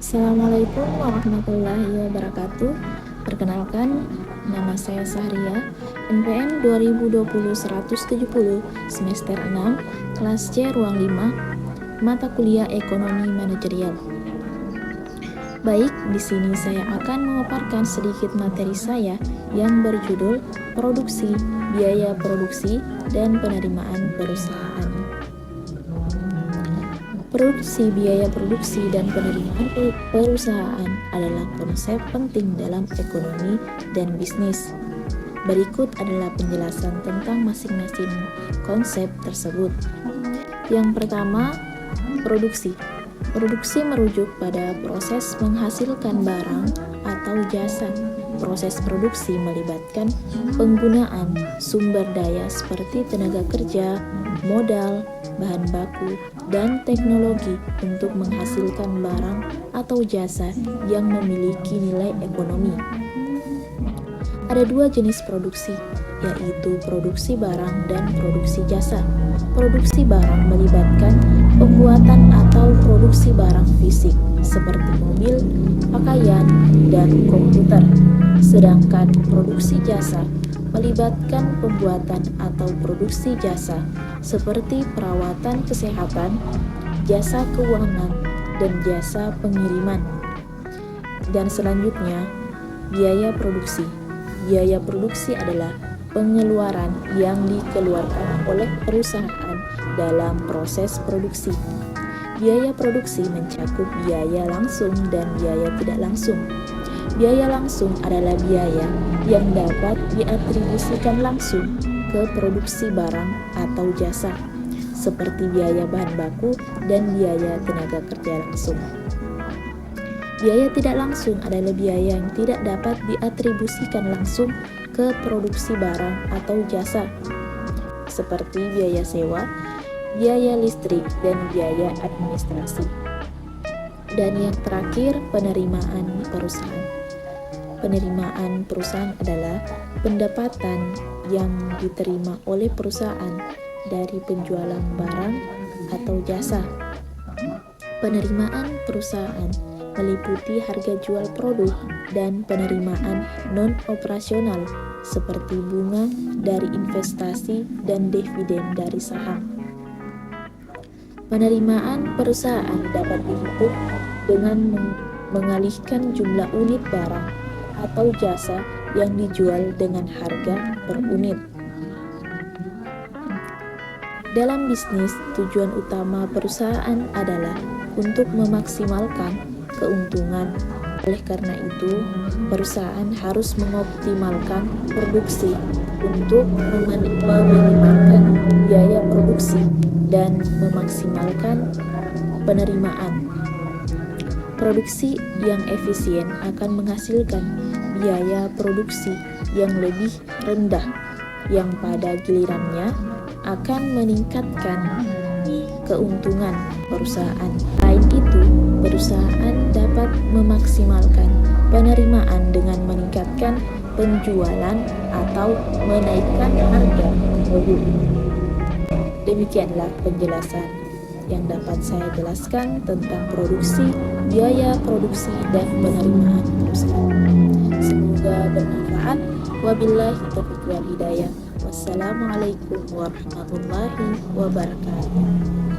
Assalamualaikum warahmatullahi wabarakatuh. Perkenalkan, nama saya Sahria, NPM 2020-170, semester 6, kelas C ruang 5, mata kuliah Ekonomi Manajerial. Baik, di sini saya akan memaparkan sedikit materi saya yang berjudul Produksi, Biaya Produksi, dan Penerimaan Perusahaan. Produksi, biaya produksi, dan penerimaan perusahaan adalah konsep penting dalam ekonomi dan bisnis. Berikut adalah penjelasan tentang masing-masing konsep tersebut. Yang pertama, produksi. Produksi merujuk pada proses menghasilkan barang atau jasa. Proses produksi melibatkan penggunaan sumber daya seperti tenaga kerja, modal, bahan baku, dan teknologi untuk menghasilkan barang atau jasa yang memiliki nilai ekonomi. Ada dua jenis produksi, yaitu produksi barang dan produksi jasa. Produksi barang melibatkan pembuatan atau produksi barang fisik seperti mobil, pakaian, dan komputer. Sedangkan produksi jasa melibatkan pembuatan atau produksi jasa seperti perawatan kesehatan, jasa keuangan, dan jasa pengiriman. Dan selanjutnya, biaya produksi. Biaya produksi adalah pengeluaran yang dikeluarkan oleh perusahaan dalam proses produksi. Biaya produksi mencakup biaya langsung dan biaya tidak langsung. Biaya langsung adalah biaya yang dapat diatribusikan langsung ke produksi barang atau jasa, seperti biaya bahan baku dan biaya tenaga kerja langsung. Biaya tidak langsung adalah biaya yang tidak dapat diatribusikan langsung ke produksi barang atau jasa, seperti biaya sewa, biaya listrik, dan biaya administrasi. Dan yang terakhir, penerimaan perusahaan. Penerimaan perusahaan adalah pendapatan yang diterima oleh perusahaan dari penjualan barang atau jasa. Penerimaan perusahaan meliputi harga jual produk dan penerimaan non-operasional seperti bunga dari investasi dan dividen dari saham. Penerimaan perusahaan dapat dihitung dengan mengalihkan jumlah unit barang atau jasa yang dijual dengan harga per unit. Dalam bisnis, tujuan utama perusahaan adalah untuk memaksimalkan keuntungan. Oleh karena itu, perusahaan harus mengoptimalkan produksi untuk meminimalkan biaya produksi dan memaksimalkan penerimaan. Produksi yang efisien akan menghasilkan biaya produksi yang lebih rendah, yang pada gilirannya akan meningkatkan keuntungan perusahaan. Selain itu, perusahaan dapat memaksimalkan penerimaan dengan meningkatkan penjualan atau menaikkan harga produk. Demikianlah penjelasan yang dapat saya jelaskan tentang produksi, biaya produksi, dan penerimaan perusahaan. Semoga bermanfaat. Wabillahi taufiq wal hidayah. Wassalamualaikum warahmatullahi wabarakatuh.